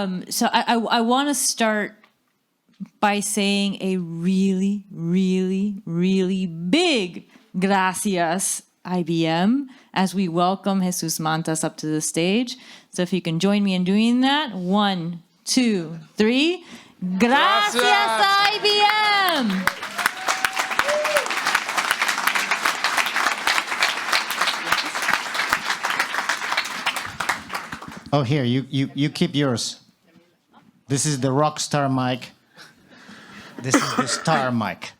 I want to start by saying a really, really, really big gracias, IBM, as we welcome Jesus Mantas up to the stage. So if you can join me in doing that, 1, 2, 3. Gracias, IBM! Oh, here, you keep yours. This is the rock star mic. This is the star mic.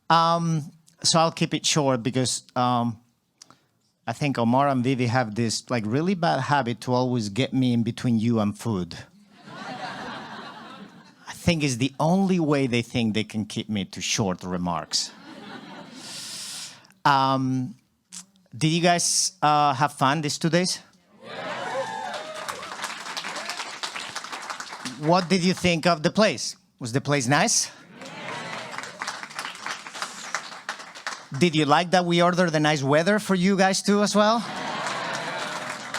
So I'll keep it short because I think Omar and Vivi have this like really bad habit to always get me in between you and food. I think it's the only way they think they can keep me to short remarks. Did you guys have fun these 2 days? What did you think of the place? Was the place nice? Did you like that we ordered the nice weather for you guys too as well?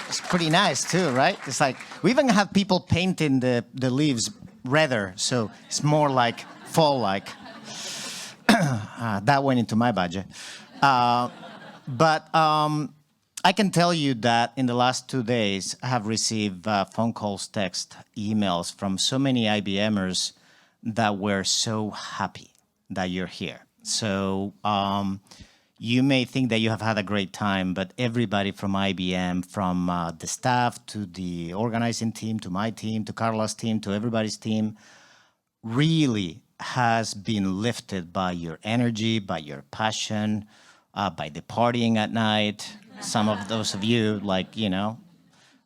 It's pretty nice too, right? It's like, we even have people painting the leaves redder, so it's more like fall-like. That went into my budget. But I can tell you that in the last 2 days, I have received phone calls, text, emails from so many IBMers that were so happy that you're here. So you may think that you have had a great time, but everybody from IBM, from the staff to the organizing team, to my team, to Carla's team, to everybody's team, really has been lifted by your energy, by your passion, by the partying at night. Some of those of you, like, you know,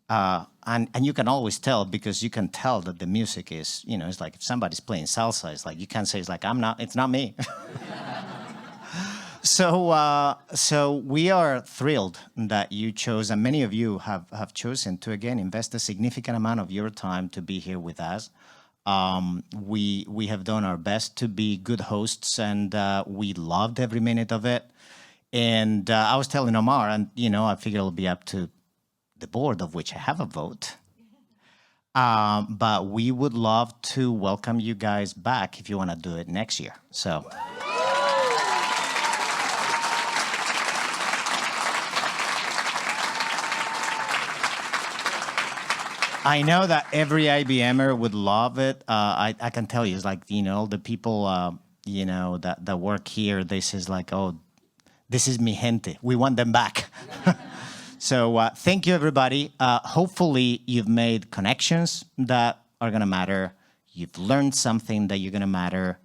and you can always tell because you can tell that the music is, you know, it's like if somebody's playing salsa, it's like you can't say it's like it's not me. So we are thrilled that you chose, and many of you have chosen to again invest a significant amount of your time to be here with us. We have done our best to be good hosts, and we loved every minute of it. And I was telling Omar, and you know, I figure it'll be up to the board, of which I have a vote. But we would love to welcome you guys back if you want to do it next year. So. I know that every IBMer would love it. I can tell you, it's like, you know, the people, you know, that work here, this is like, oh, this is mi gente. We want them back. So thank you, everybody. Hopefully, you've made connections that are going to matter. You've learned something that you're going to matter.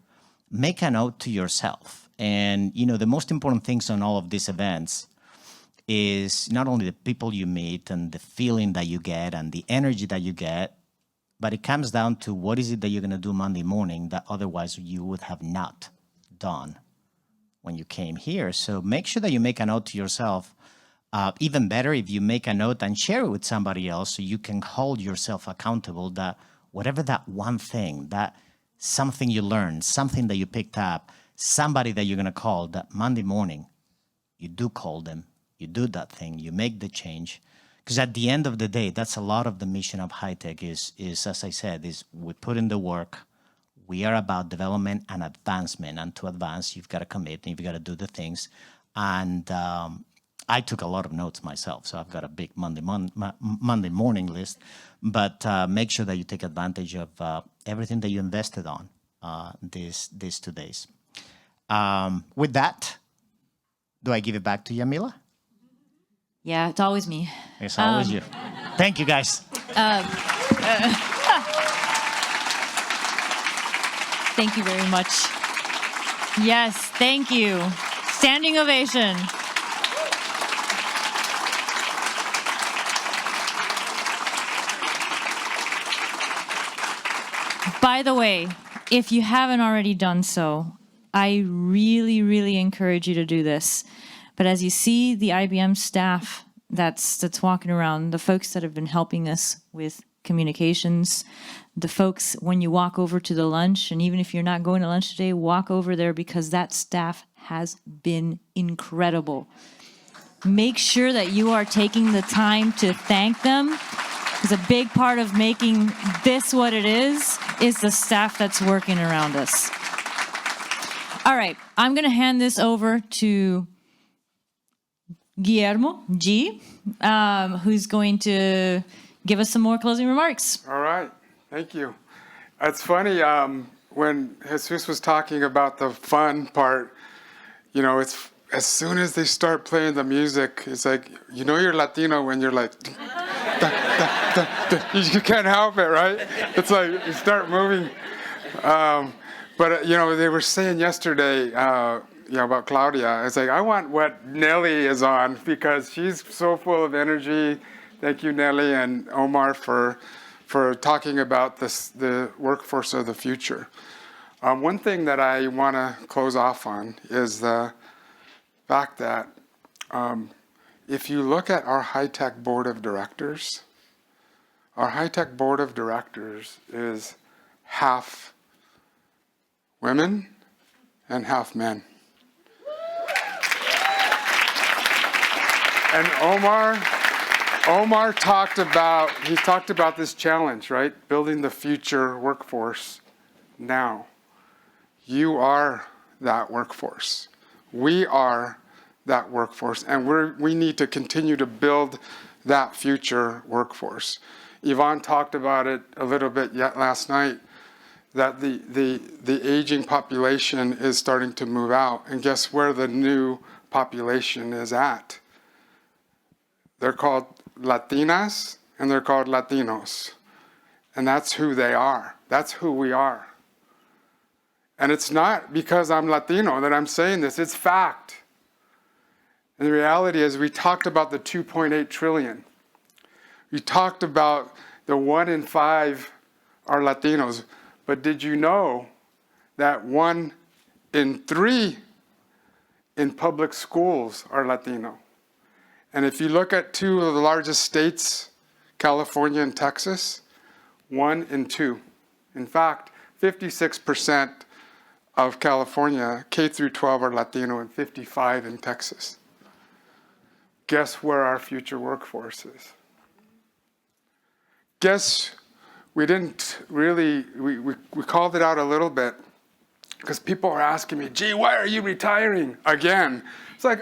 Make a note to yourself. And, you know, the most important things on all of these events is not only the people you meet and the feeling that you get and the energy that you get, but it comes down to what is it that you're going to do Monday morning that otherwise you would have not done when you came here. So make sure that you make a note to yourself. Even better if you make a note and share it with somebody else so you can hold yourself accountable that whatever that one thing, that something you learned, something that you picked up, somebody that you're going to call that Monday morning, you do call them, you do that thing, you make the change. Because at the end of the day, that's a lot of the mission of HITECH is, as I said, is we put in the work. We are about development and advancement. And to advance, you've got to commit and you've got to do the things. And I took a lot of notes myself, so I've got a big Monday morning list. But make sure that you take advantage of everything that you invested on these 2 days. With that, do I give it back to Yamila? Yeah, it's always me. It's always you. Thank you, guys. Thank you very much. Yes, thank you. Standing ovation. By the way, if you haven't already done so, I really, really encourage you to do this. But as you see the IBM staff that's walking around, the folks that have been helping us with communications, the folks when you walk over to the lunch, and even if you're not going to lunch today, walk over there because that staff has been incredible. Make sure that you are taking the time to thank them Because a big part of making this what it is the staff that's working around us. All right, I'm going to hand this over to Guillermo G, who's going to give us some more closing remarks. All right, thank you. It's funny, when Jesus was talking about the fun part, you know, it's as soon as they start playing the music, it's like, you know you're Latino when you're like, you can't help it, right? It's like you start moving. But you know, they were saying yesterday, you know, about Claudia. It's like, I want what Nelly is on because she's so full of energy. Thank you, Nelly and Omar, for talking about the workforce of the future. One thing that I want to close off on is the fact that if you look at our high-tech board of directors, our high-tech board of directors is half women and half men. And Omar talked about this challenge, right? Building the future workforce now. You are that workforce. We are that workforce, and we need to continue to build that future workforce. Yvonne talked about it a little bit yet last night, that the aging population is starting to move out, and guess where the new population is at? They're called Latinas and they're called Latinos, and that's who they are. That's who we are. And it's not because I'm Latino that I'm saying this, it's fact. And the reality is, we talked about the 2.8 trillion. We talked about the 1 in 5 are Latinos. But did you know that 1 in 3 in public schools are Latino? And if you look at 2 of the largest states, California and Texas, 1 in 2. In fact, 56% of California, K through 12 are Latino, and 55 in Texas. Guess where our future workforce is? Guess we didn't really, we called it out a little bit because people are asking me, gee, why are you retiring again? It's like,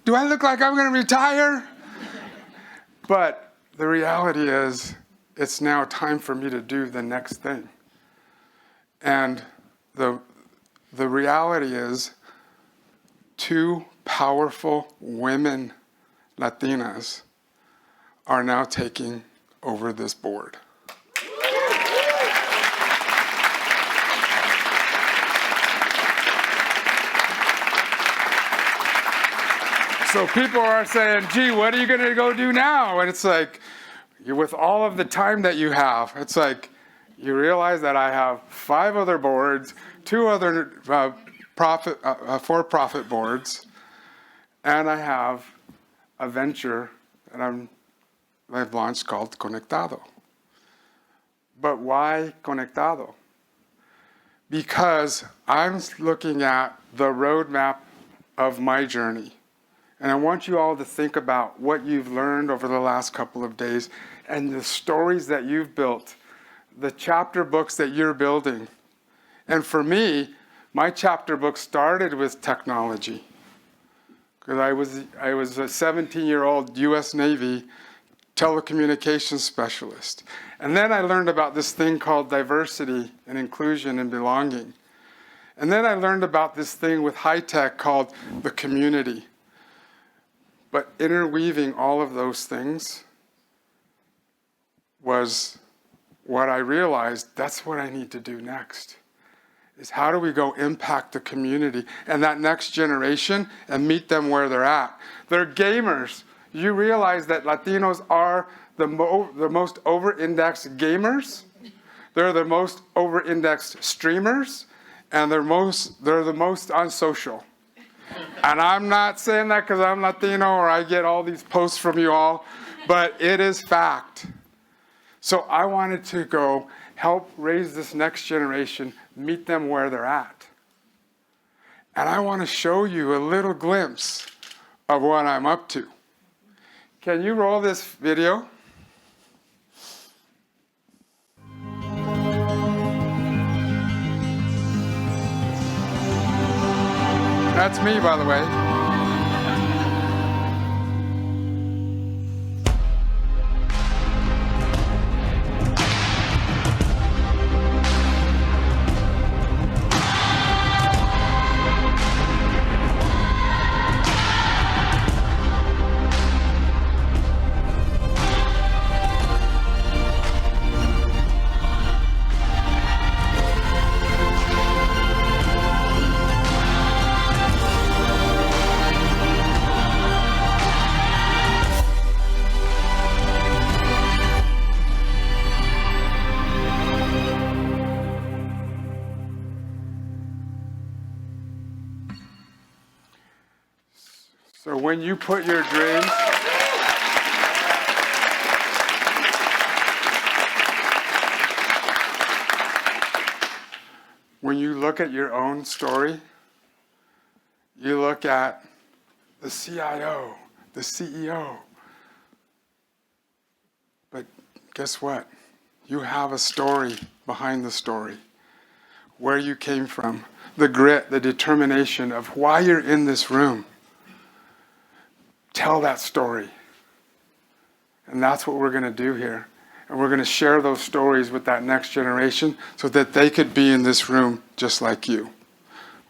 do I look like I'm going to retire? But the reality is, it's now time for me to do the next thing. And the reality is, 2 powerful women, Latinas, are now taking over this board. So people are saying, gee, what are you going to go do now? And it's like, with all of the time that you have, it's like, you realize that I have 5 other boards, 2 other for-profit boards, and I have a venture that I've launched called Conectado. But why Conectado? Because I'm looking at the roadmap of my journey. And I want you all to think about what you've learned over the last couple of days and the stories that you've built, the chapter books that you're building. And for me, my chapter book started with technology. Because I was a 17-year-old U.S. Navy telecommunications specialist. And then I learned about this thing called diversity and inclusion and belonging. And then I learned about this thing with high tech called the community. But interweaving all of those things was what I realized, that's what I need to do next. Is how do we go impact the community and that next generation and meet them where they're at? They're gamers. You realize that Latinos are the most over-indexed gamers. They're the most over-indexed streamers, and they're the most on social. And I'm not saying that because I'm Latino or I get all these posts from you all, but it is fact. So I wanted to go help raise this next generation, meet them where they're at. And I want to show you a little glimpse of what I'm up to. Can you roll this video? That's me, by the way. So when you put your dreams, when you look at your own story, you look at the CIO, the CEO. But guess what? You have a story behind the story. Where you came from, the grit, the determination of why you're in this room. Tell that story. And that's what we're going to do here. And we're going to share those stories with that next generation so that they could be in this room just like you.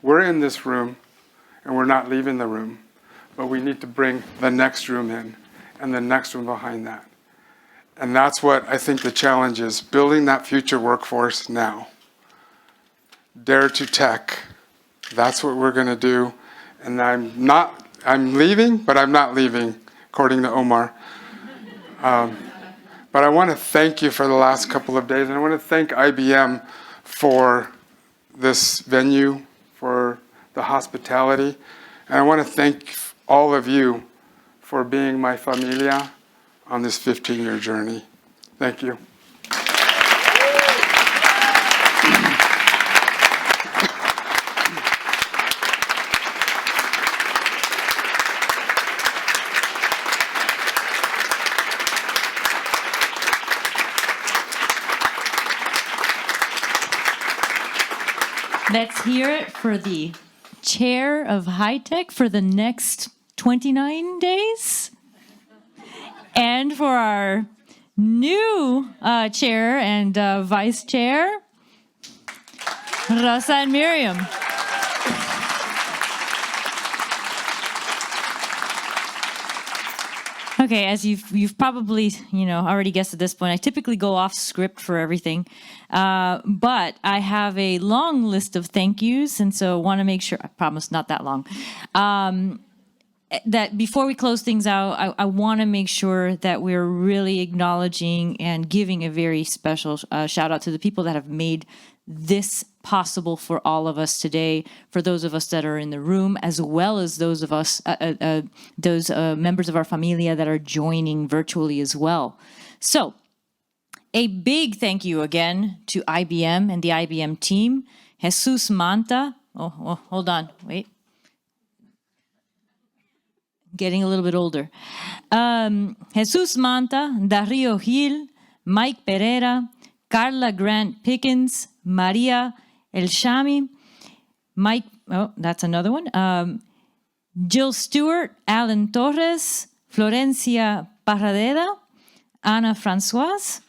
We're in this room and we're not leaving the room, but we need to bring the next room in and the next room behind that. And that's what I think the challenge is, building that future workforce now. Dare to Tech. That's what we're going to do. And I'm leaving, but I'm not leaving, according to Omar. But I want to thank you for the last couple of days, and I want to thank IBM for this venue, for the hospitality, and I want to thank all of you for being my familia on this 15-year journey. Thank you. Let's hear it for the chair of high tech for the next 29 days. And for our new chair and vice chair, Rosa and Miriam. Okay, as you've probably already guessed at this point, I typically go off script for everything, but I have a long list of thank yous, and so want to make sure. I promise not that long. That before we close things out, I want to make sure that we're really acknowledging and giving a very special shout out to the people that have made this possible for all of us today, for those of us that are in the room, as well as those of us, those members of our familia that are joining virtually as well. So a big thank you again to IBM and the IBM team. Jesus Manta. Oh, hold on. Wait. Getting a little bit older. Jesus Manta, Dario Gil, Mike Pereira, Carla Grant Pickens, Maria El Shami, Mike, oh, that's another one. Jill Stewart, Alan Torres, Florencia Parradera, Ana Francoise,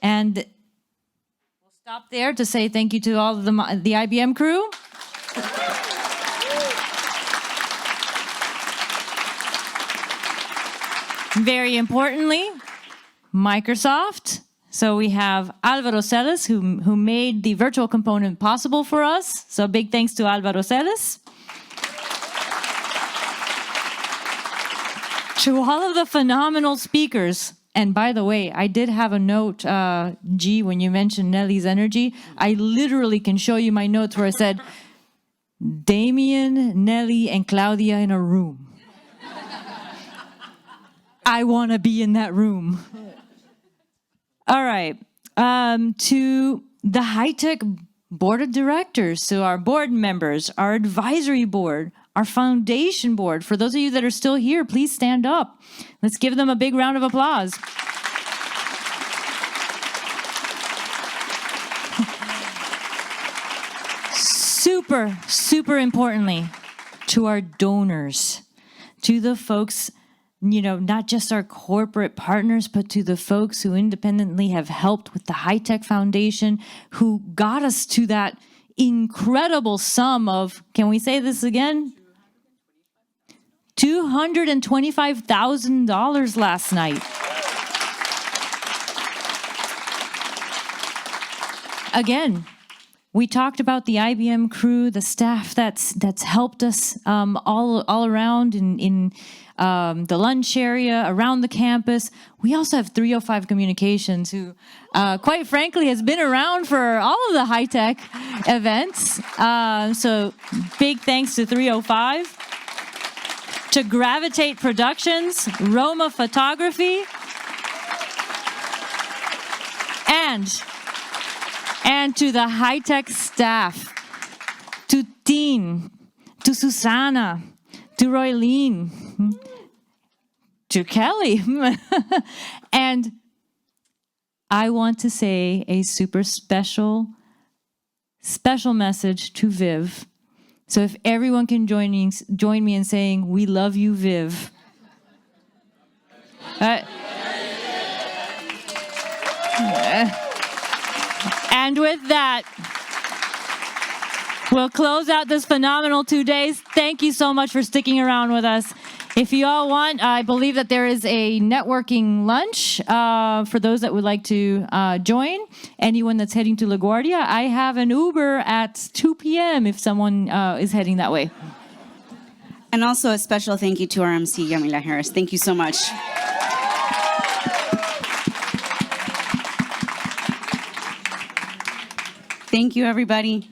and we'll stop there to say thank you to all of the IBM crew. Very importantly, Microsoft. So we have Alvaro Celis, who made the virtual component possible for us. So big thanks to Alvaro Celis. To all of the phenomenal speakers. And by the way, I did have a note, G, when you mentioned Nelly's energy. I literally can show you my notes where I said, Damien, Nelly, and Claudia in a room. I want to be in that room. All right. To the high-tech board of directors, so our board members, our advisory board, our foundation board. For those of you that are still here, please stand up. Let's give them a big round of applause. Super, super importantly, to our donors, to the folks, not just our corporate partners, but to the folks who independently have helped with the High Tech Foundation, who got us to that incredible sum of, can we say this again? $225,000 last night. Again, we talked about the IBM crew, the staff that's helped us all around in the lunch area, around the campus. We also have 305 Communications, who, quite frankly, has been around for all of the high-tech events. So big thanks to 305. To Gravitate Productions, Roma Photography, and to the high-tech staff, to Teen, to Susana, to Roylene, to Kelly. And I want to say a super special message to Viv. So if everyone can join me in saying, we love you, Viv. And with that, we'll close out this phenomenal 2 days. Thank you so much for sticking around with us. If you all want, I believe that there is a networking lunch for those that would like to join. Anyone that's heading to LaGuardia, I have an Uber at 2 p.m. if someone is heading that way. And also a special thank you to our MC, Yamila Harris. Thank you so much. Thank you, everybody.